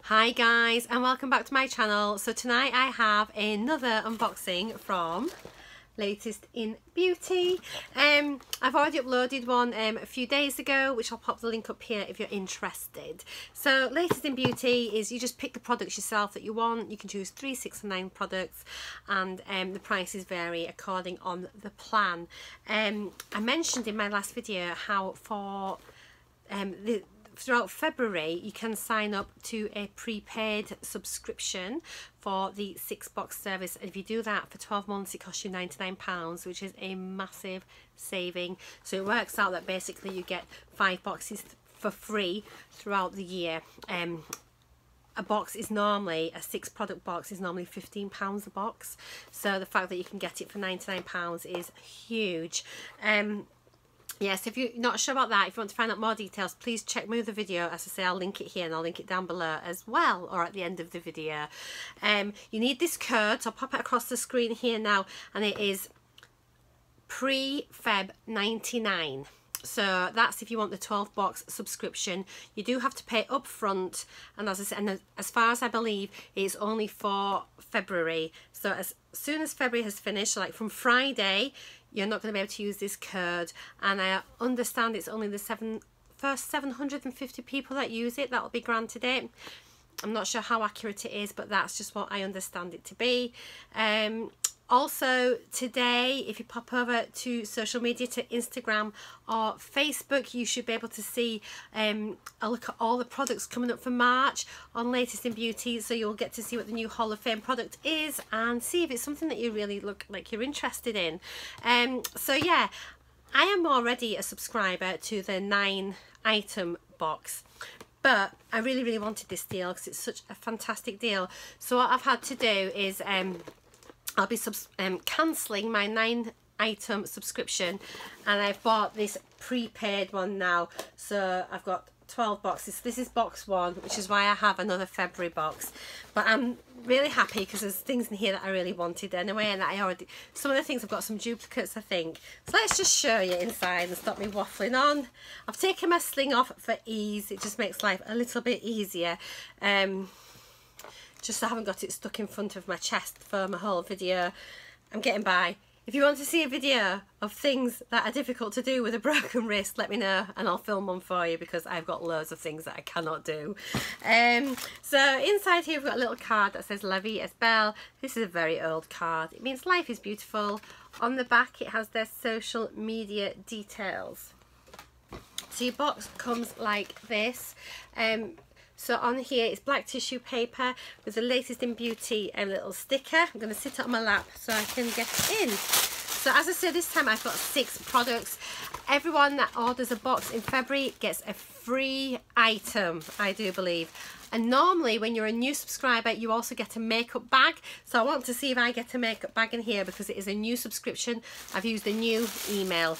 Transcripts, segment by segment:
Hi guys, and welcome back to my channel. So tonight I have another unboxing from Latest in Beauty. I've already uploaded one a few days ago, which I'll pop the link up here if you're interested. So Latest in Beauty is you just pick the products yourself that you want. You can choose 3, 6 and 9 products, and the prices vary according on the plan. I mentioned in my last video how for throughout February you can sign up to a prepaid subscription for the 6-box service, and if you do that for 12 months it costs you £99, which is a massive saving. So it works out that basically you get 5 boxes for free throughout the year. A box is normally, a 6-product box is normally £15 a box, so the fact that you can get it for £99 is huge. Yes, if you're not sure about that, if you want to find out more details, please check my other video. As I say, I'll link it here and I'll link it down below as well, or at the end of the video. You need this code, so I'll pop it across the screen here now, and it is pre-Feb 99. So that's if you want the 12-box subscription. You do have to pay up front, and as I said, and as far as I believe, it's only for February. So as soon as February has finished, so like from Friday, you're not going to be able to use this code, and I understand it's only the first 750 people that use it that will be granted it. I'm not sure how accurate it is, but that's just what I understand it to be. Also today, if you pop over to social media, to Instagram or Facebook, you should be able to see a look at all the products coming up for March on Latest in Beauty. So you'll get to see what the new Hall of Fame product is and see if it's something that you really look like you're interested in. So yeah, I am already a subscriber to the 9-item box, but I really wanted this deal because it's such a fantastic deal. So what I've had to do is I'll be cancelling my 9-item subscription, and I've bought this prepaid one now. So I've got 12 boxes. This is box 1, which is why I have another February box. But I'm really happy because there's things in here that I really wanted anyway, and I already, some of the things I've got some duplicates, I think. So let's just show you inside and stop me waffling on. I've taken my sling off for ease. It just makes life a little bit easier. Just so I haven't got it stuck in front of my chest for my whole video. I'm getting by. If you want to see a video of things that are difficult to do with a broken wrist, let me know and I'll film one for you, because I've got loads of things that I cannot do. So inside here we've got a little card that says La Vie est belle. This is a very old card. It means life is beautiful. On the back it has their social media details. So your box comes like this. So on here it's black tissue paper with the Latest in Beauty little sticker. I'm going to sit it on my lap so I can get in. So as I said, this time I've got 6 products. Everyone that orders a box in February gets a free item, I do believe. And normally when you're a new subscriber you also get a makeup bag. So I want to see if I get a makeup bag in here because it is a new subscription. I've used a new email.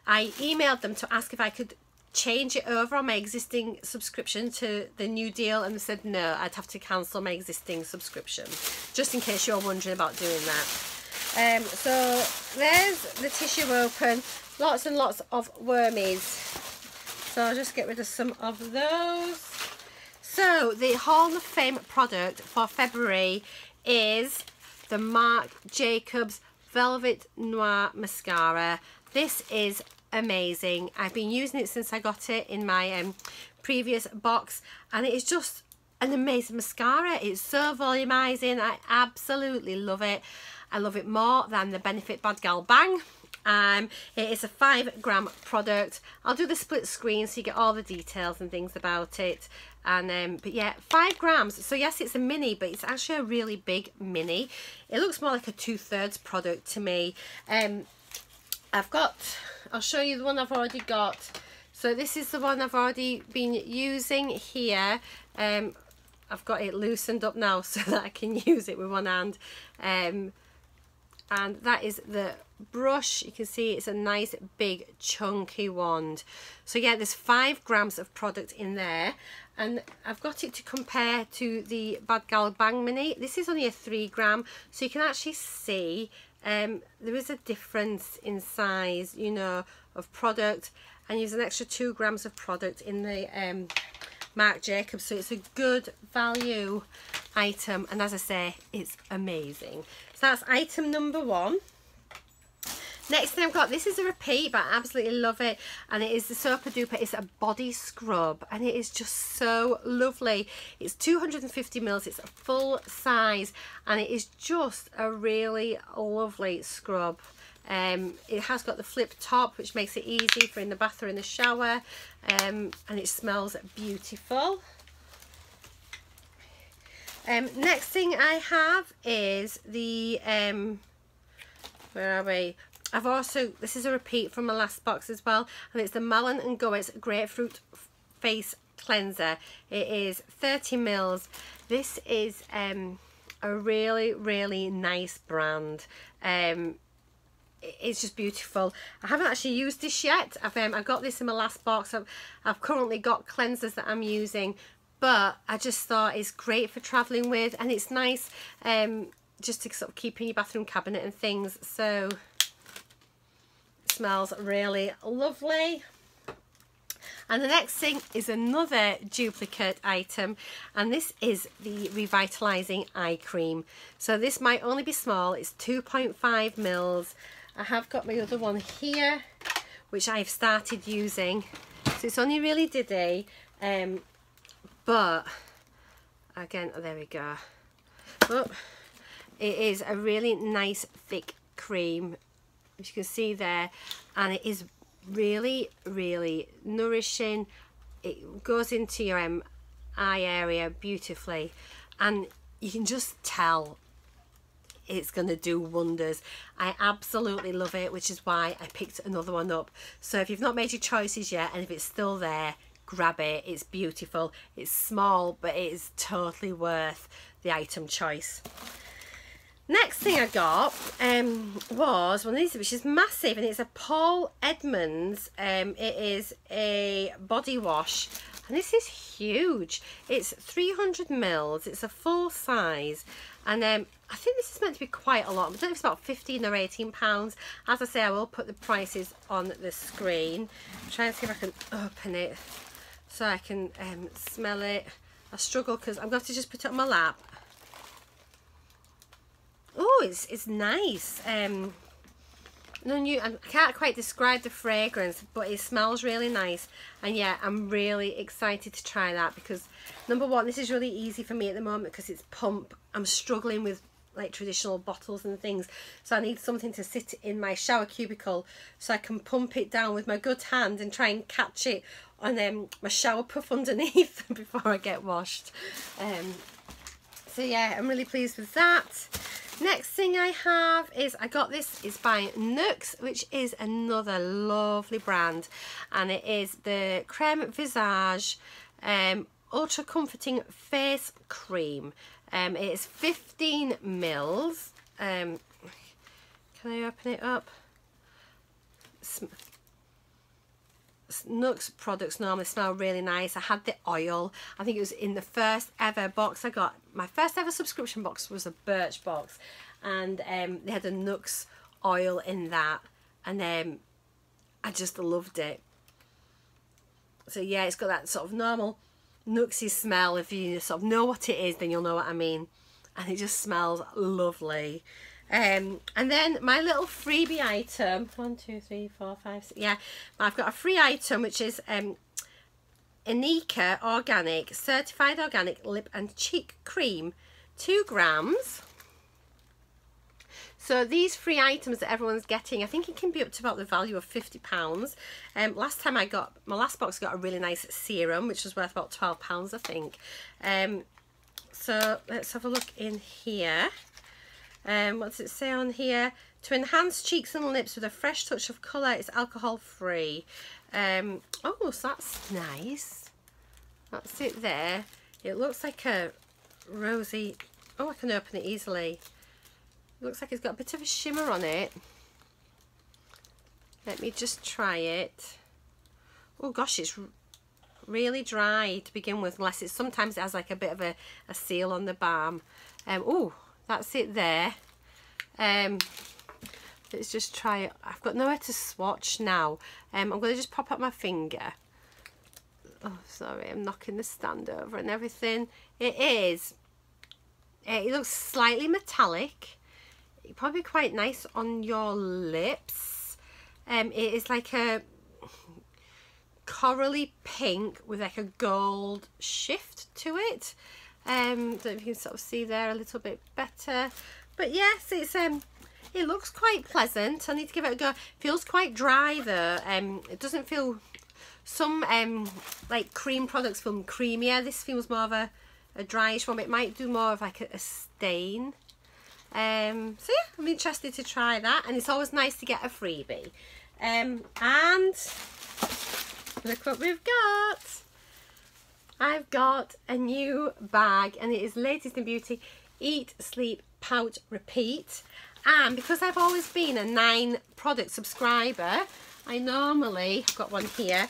I emailed them to ask if I could change it over on my existing subscription to the new deal, and they said no, I'd have to cancel my existing subscription, just in case you're wondering about doing that. So there's the tissue open, lots and lots of wormies, so I'll just get rid of some of those. So the Hall of Fame product for February is the Marc Jacobs Velvet Noir Mascara. This is amazing. I've been using it since I got it in my previous box, and it is just an amazing mascara. It's so volumizing. I absolutely love it. I love it more than the Benefit Bad Gal Bang. It is a 5-gram product. I'll do the split screen so you get all the details and things about it. And but yeah, 5 grams. So yes, it's a mini, but it's actually a really big mini. It looks more like a 2/3 product to me. I'll show you the one I've already got. So this is the one I've already been using here. I've got it loosened up now so that I can use it with one hand. And that is the brush. You can see it's a nice big chunky wand. So yeah, there's 5 grams of product in there, and I've got it to compare to the Bad Gal Bang Mini. This is only a 3 gram, so you can actually see there is a difference in size, you know, of product, and use an extra 2 grams of product in the Marc Jacobs, so it's a good value item, and as I say, it's amazing. So that's item number 1. Next thing I've got, this is a repeat, but I absolutely love it, and it is the Super Duper. It's a body scrub, and it is just so lovely. It's 250 mils, it's a full size, and it is just a really lovely scrub. It has got the flip top, which makes it easy for in the bath or in the shower, and it smells beautiful. Next thing I have is the where are we? I've also, this is a repeat from my last box as well, and it's the Malin & Goetz Grapefruit Face Cleanser. It is 30 mils. This is a really nice brand. It's just beautiful. I haven't actually used this yet. I got this in my last box. I've currently got cleansers that I'm using, but I just thought it's great for traveling with, and it's nice just to sort of keep in your bathroom cabinet and things. So it smells really lovely. And the next thing is another duplicate item, and this is the Revitalizing Eye Cream. So this might only be small. It's 2.5 mils. I have got my other one here, which I've started using. So it's only really diddy, but again, oh, there we go. Oh, it is a really nice thick cream, as you can see there, and it is really nourishing. It goes into your eye area beautifully, and you can just tell it's going to do wonders. I absolutely love it, which is why I picked another one up. So if you've not made your choices yet, and if it's still there, grab it. It's beautiful. It's small, but it is totally worth the item choice. Next thing I got was one of these, which is massive, and it's a Paul Edmonds. It is a body wash, and this is huge. It's 300 mils. It's a full size, and I think this is meant to be quite a lot. I don't know if it's about 15 or 18 pounds. As I say, I will put the prices on the screen. I'm trying to see if I can open it so I can smell it. I struggle because I'm going to just put it on my lap. Oh, it's nice. I can't quite describe the fragrance, but it smells really nice. And yeah, I'm really excited to try that, because number one, this is really easy for me at the moment because it's pump. I'm struggling with like traditional bottles and things, so I need something to sit in my shower cubicle so I can pump it down with my good hand and try and catch it on my shower puff underneath before I get washed. So yeah, I'm really pleased with that. Next thing I have is, I got this, is by Nuxe, which is another lovely brand, and it is the Creme Visage Ultra Comforting Face Cream. It is 15 mils. Can I open it up? Nuxe products normally smell really nice. I had the oil. I think it was in the first ever box I got. My first ever subscription box was a Birch box, and they had a Nuxe oil in that, and I just loved it. So yeah, it's got that sort of normal Nuxe smell. If you sort of know what it is, then you'll know what I mean. And it just smells lovely. And then my little freebie item, 1, 2, 3, 4, 5, 6, yeah, I've got a free item, which is Anika Organic Certified Organic Lip and Cheek Cream, 2 grams. So these free items that everyone's getting, I think it can be up to about the value of £50. Last time I got, my last box got a really nice serum, which was worth about £12, I think. So let's have a look in here. What does it say on here? To enhance cheeks and lips with a fresh touch of colour, it's alcohol free. Oh, so that's nice. That's it there. It looks like a rosy, oh, I can open it easily. It looks like it's got a bit of a shimmer on it. Let me just try it. Oh gosh, it's really dry to begin with, unless it's, sometimes it has like a bit of a seal on the balm. Oh, that's it there. Let's just try it. I've got nowhere to swatch now. I'm going to just pop up my finger. Oh, sorry, I'm knocking the stand over and everything. It looks slightly metallic. It'd probably be quite nice on your lips. It is like a corally pink with like a gold shift to it. Don't know if you can sort of see there a little bit better. But yes, it's it looks quite pleasant. I need to give it a go. It feels quite dry though. It doesn't feel, some like cream products feel creamier. This feels more of a dryish one, but it might do more of like a stain. So yeah, I'm interested to try that, and it's always nice to get a freebie. And look what we've got. I've got a new bag, and it is Latest in Beauty Eat, Sleep, Pout, Repeat. And because I've always been a 9 product subscriber, I normally, I've got one here,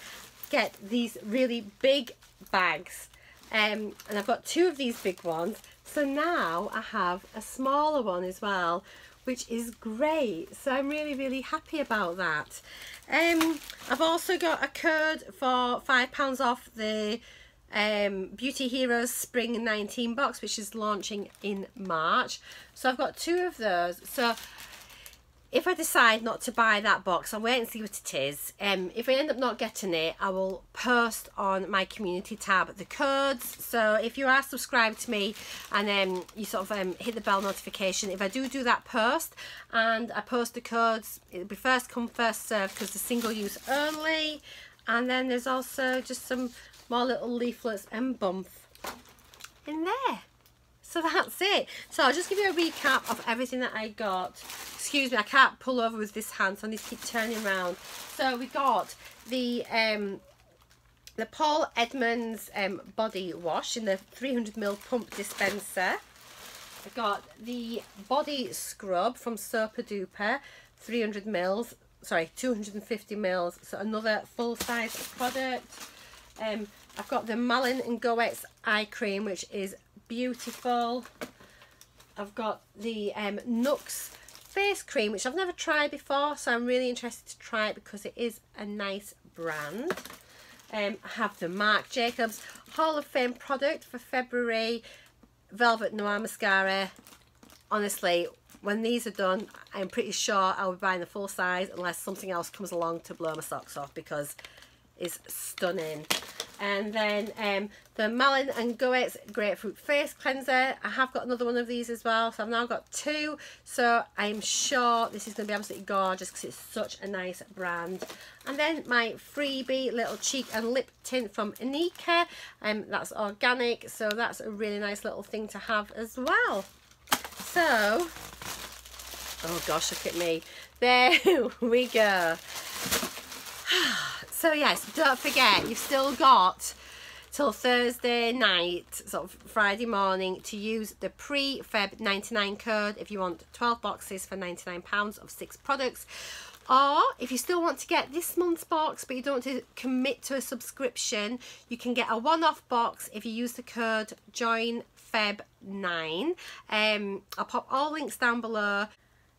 get these really big bags. And I've got 2 of these big ones. So now I have a smaller one as well, which is great. So I'm really, really happy about that. I've also got a code for £5 off the Beauty Heroes Spring 19 box, which is launching in March. So I've got 2 of those. So if I decide not to buy that box, I'll wait and see what it is. If I end up not getting it, I will post on my community tab the codes. So if you are subscribed to me and you sort of hit the bell notification, if I do that post and I post the codes, it'll be first come first served because they're single use only. And then there's also just some more little leaflets and bump in there. So that's it. So I'll just give you a recap of everything that I got. Excuse me, I can't pull over with this hand, so I need to keep turning around. So we got the Paul Edmonds body wash in the 300ml pump dispenser. I got the body scrub from Super Duper, 300ml, sorry, 250ml, so another full size product. I've got the Malin and Goetz eye cream, which is beautiful. I've got the Nux face cream, which I've never tried before, so I'm really interested to try it because it is a nice brand. I have the Marc Jacobs Hall of Fame product for February, Velvet Noir mascara. Honestly, when these are done, I'm pretty sure I'll be buying the full size unless something else comes along to blow my socks off, because it's stunning. And then the Malin and Goetz Grapefruit Face Cleanser. I have got another one of these as well, so I've now got 2. So I'm sure this is going to be absolutely gorgeous because it's such a nice brand. And then my freebie little cheek and lip tint from Anika. That's organic, so that's a really nice little thing to have as well. So, oh gosh, look at me. There we go. So yes, don't forget, you've still got till Thursday night, sort of Friday morning, to use the pre-Feb 99 code if you want 12 boxes for £99 of 6 products. Or if you still want to get this month's box but you don't want to commit to a subscription, you can get a one-off box if you use the code JOINFEB9. I'll pop all links down below.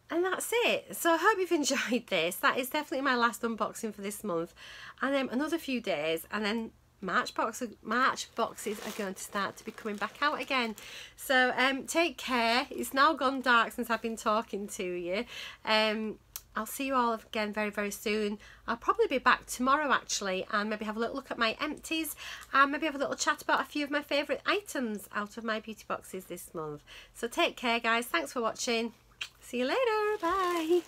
And that's it. So I hope you've enjoyed this. That is definitely my last unboxing for this month. And then another few days, and then March boxes are going to start to be coming back out again. So take care. It's now gone dark since I've been talking to you. I'll see you all again very, very soon. I'll probably be back tomorrow actually, and maybe have a little look at my empties and maybe have a little chat about a few of my favourite items out of my beauty boxes this month. So take care guys. Thanks for watching. See you later. Bye.